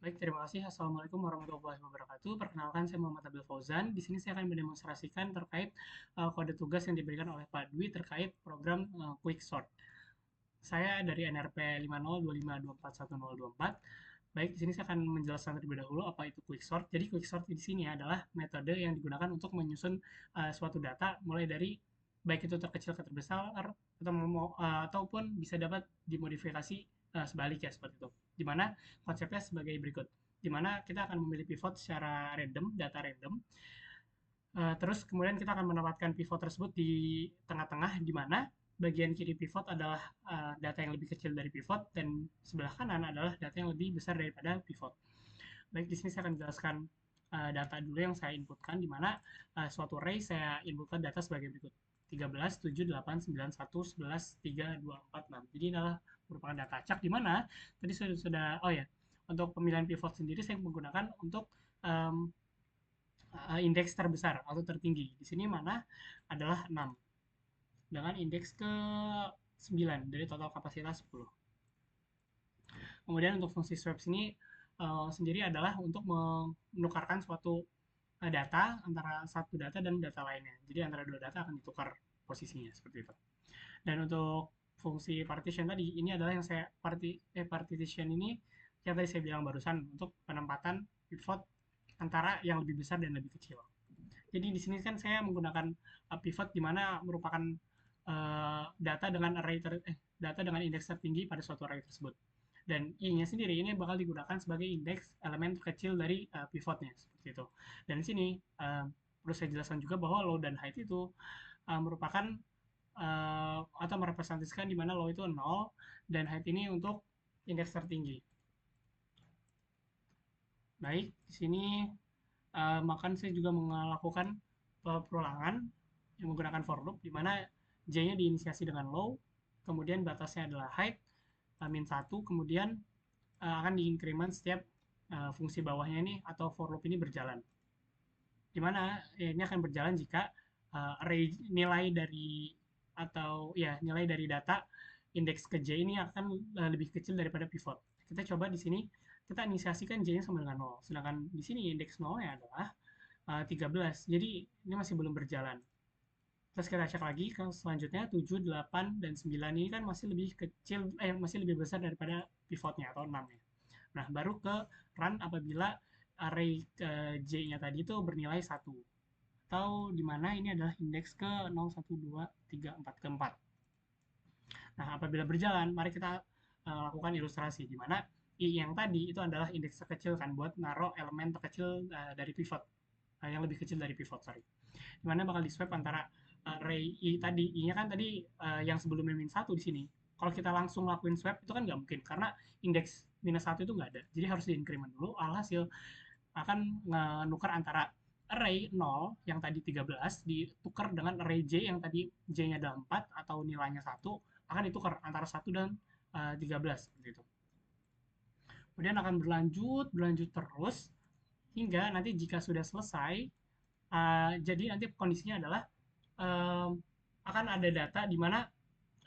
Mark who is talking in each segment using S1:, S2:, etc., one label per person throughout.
S1: Baik, terima kasih. Assalamualaikum warahmatullahi wabarakatuh. Perkenalkan, saya Muhammad Abil Fauzan. Di sini saya akan mendemonstrasikan terkait kode tugas yang diberikan oleh Pak Dwi terkait program Quicksort. Saya dari NRP 5025241024. Baik, di sini saya akan menjelaskan terlebih dahulu apa itu Quicksort. Jadi Quicksort di sini adalah metode yang digunakan untuk menyusun suatu data mulai dari baik itu terkecil ke terbesar ataupun bisa dapat dimodifikasi sebaliknya seperti itu. Dimana konsepnya sebagai berikut. Dimana kita akan memilih pivot secara random, data random. Terus kemudian kita akan menempatkan pivot tersebut di tengah-tengah, di mana bagian kiri pivot adalah data yang lebih kecil dari pivot dan sebelah kanan adalah data yang lebih besar daripada pivot. Baik, di sini saya akan menjelaskan data dulu yang saya inputkan, di mana suatu array saya inputkan data sebagai berikut. 13, 7, 8, 9, 1, 11, 3, 2, 4, 6. Jadi ini adalah merupakan data acak, di mana tadi sudah, oh ya, untuk pemilihan pivot sendiri saya menggunakan untuk um, indeks terbesar atau tertinggi. Di sini mana adalah 6 dengan indeks ke 9 dari total kapasitas 10. Kemudian untuk fungsi swap sini sendiri adalah untuk menukarkan suatu data antara satu data dan data lainnya. Jadi antara dua data akan ditukar posisinya seperti itu. Dan untuk fungsi partition tadi ini adalah yang saya partition ini yang tadi saya bilang barusan untuk penempatan pivot antara yang lebih besar dan lebih kecil. Jadi di sini kan saya menggunakan pivot di mana merupakan data dengan data dengan indeks tertinggi pada suatu array tersebut. Dan i-nya sendiri ini bakal digunakan sebagai indeks elemen terkecil dari pivotnya seperti itu. Dan di sini perlu saya jelaskan juga bahwa low dan height itu merupakan atau merepresentasikan di mana low itu 0 dan height ini untuk indeks tertinggi. Baik, di sini makan saya juga melakukan perulangan yang menggunakan for loop di mana j-nya diinisiasi dengan low, kemudian batasnya adalah height min 1, kemudian akan diincrement setiap fungsi bawahnya ini atau for loop ini berjalan. Di mana ini akan berjalan jika array nilai dari atau ya nilai dari data indeks ke j ini akan lebih kecil daripada pivot. Kita coba di sini kita inisiasikan j-nya sama dengan 0. Sedangkan di sini indeks 0-nya adalah 13. Jadi ini masih belum berjalan. Terus kita cek lagi ke selanjutnya 7, 8, dan 9 ini kan masih lebih kecil, masih lebih besar daripada pivotnya atau 6 ya. Nah, baru ke run apabila array J-nya tadi itu bernilai 1. Atau di mana ini adalah indeks ke 0, 1, 2, 3, 4, ke 4. Nah, apabila berjalan, mari kita lakukan ilustrasi di mana I yang tadi itu adalah indeks terkecil kan buat naruh elemen terkecil dari pivot. Yang lebih kecil dari pivot, sorry. Dimana bakal di swap antara array I tadi, I-nya kan tadi yang sebelumnya min 1 di sini. Kalau kita langsung lakuin swap itu kan nggak mungkin karena indeks minus 1 itu nggak ada. Jadi harus diincrement dulu, alhasil akan nukar antara array 0 yang tadi 13 ditukar dengan array J yang tadi J-nya ada 4 atau nilainya 1 akan ditukar antara 1 dan 13 seperti itu. Kemudian akan berlanjut terus hingga nanti jika sudah selesai, jadi nanti kondisinya adalah um, akan ada data di mana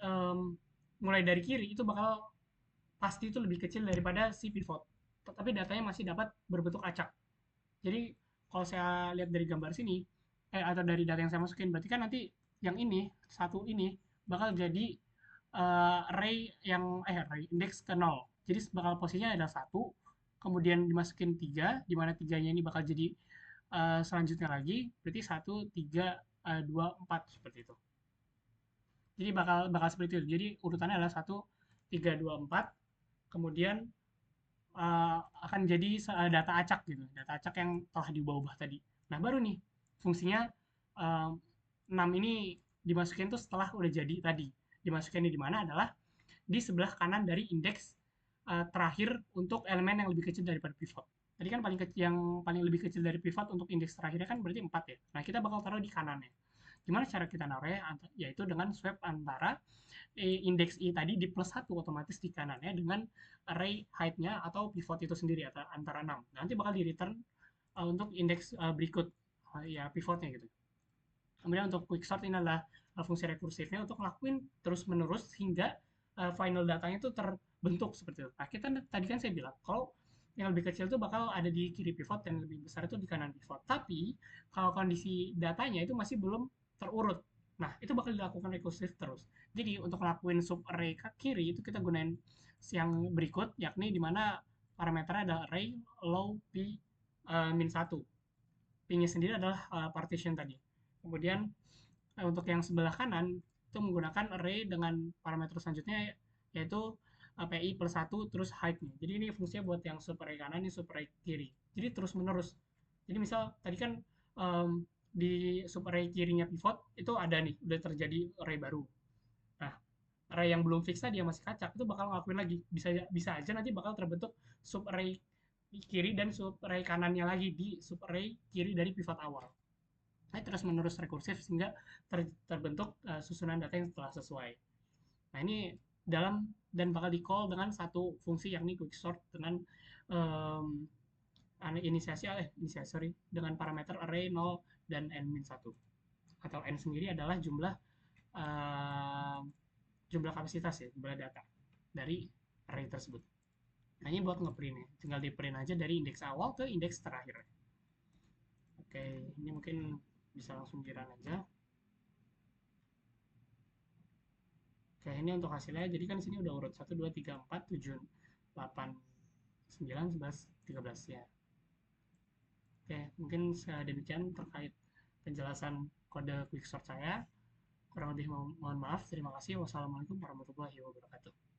S1: um, mulai dari kiri itu bakal pasti itu lebih kecil daripada si pivot. Tetapi datanya masih dapat berbentuk acak. Jadi kalau saya lihat dari gambar sini, atau dari data yang saya masukin, berarti kan nanti yang ini, satu ini, bakal jadi array yang, array index ke 0. Jadi bakal posisinya ada satu, kemudian dimasukin 3, di mana 3-nya ini bakal jadi selanjutnya lagi, berarti 1, 3, 2, 4, seperti itu. Jadi bakal seperti itu. Jadi urutannya adalah 1, 3, 2, 4, kemudian akan jadi data acak gitu, data acak yang telah diubah-ubah tadi. Nah baru nih fungsinya uh, 6 ini dimasukin tuh setelah udah jadi tadi. Dimasukinnya di mana adalah di sebelah kanan dari indeks terakhir untuk elemen yang lebih kecil daripada pivot. Tadi kan yang paling lebih kecil dari pivot untuk indeks terakhirnya kan berarti 4 ya. Nah, kita bakal taruh di kanannya. Gimana cara kita naruhnya? Yaitu dengan swap antara indeks I tadi di plus 1 otomatis di kanannya dengan array height-nya atau pivot itu sendiri antara 6. Nanti bakal di return untuk indeks berikut ya pivotnya gitu. Kemudian untuk quicksort ini adalah fungsi rekursifnya untuk ngelakuin terus menerus hingga final datanya itu terbentuk seperti itu. Nah, kita tadi kan saya bilang kalau yang lebih kecil itu bakal ada di kiri pivot dan lebih besar itu di kanan pivot. Tapi kalau kondisi datanya itu masih belum terurut, nah itu bakal dilakukan rekursif terus. Jadi untuk ngelakuin sub array ke kiri itu kita gunain yang berikut, yakni di mana parameternya adalah array low p min 1. P-nya sendiri adalah partition tadi. Kemudian untuk yang sebelah kanan itu menggunakan array dengan parameter selanjutnya, yaitu PI plus 1 terus height-nya. Jadi ini fungsinya buat yang sub array kanan, ini sub array kiri. Jadi terus menerus. Jadi misal tadi kan um, di sub array kirinya pivot itu ada nih, udah terjadi array baru. Nah, array yang belum fix tadi yang masih kacak itu bakal ngelakuin lagi. Bisa bisa aja nanti bakal terbentuk sub array kiri dan sub array kanannya lagi di sub array kiri dari pivot awal. Nah, terus menerus rekursif sehingga terbentuk susunan data yang telah sesuai. Nah, ini dalam dan bakal di call dengan satu fungsi yakni quicksort dengan um, inisiasi sorry, dengan parameter array 0 dan n-1, atau n sendiri adalah jumlah uh, jumlah kapasitas ya, jumlah data dari array tersebut. Nah, ini buat ngeprint ya, tinggal di print aja dari indeks awal ke indeks terakhir. Oke, ini mungkin bisa langsung dirun aja. Oke, ini untuk hasilnya. Jadi kan di sini udah urut 1, 2, 3, 4, 7, 8, 9, 11, 13 ya. Oke, mungkin demikian terkait penjelasan kode quicksort saya. Kurang lebih mohon maaf. Terima kasih. Wassalamualaikum warahmatullahi wabarakatuh.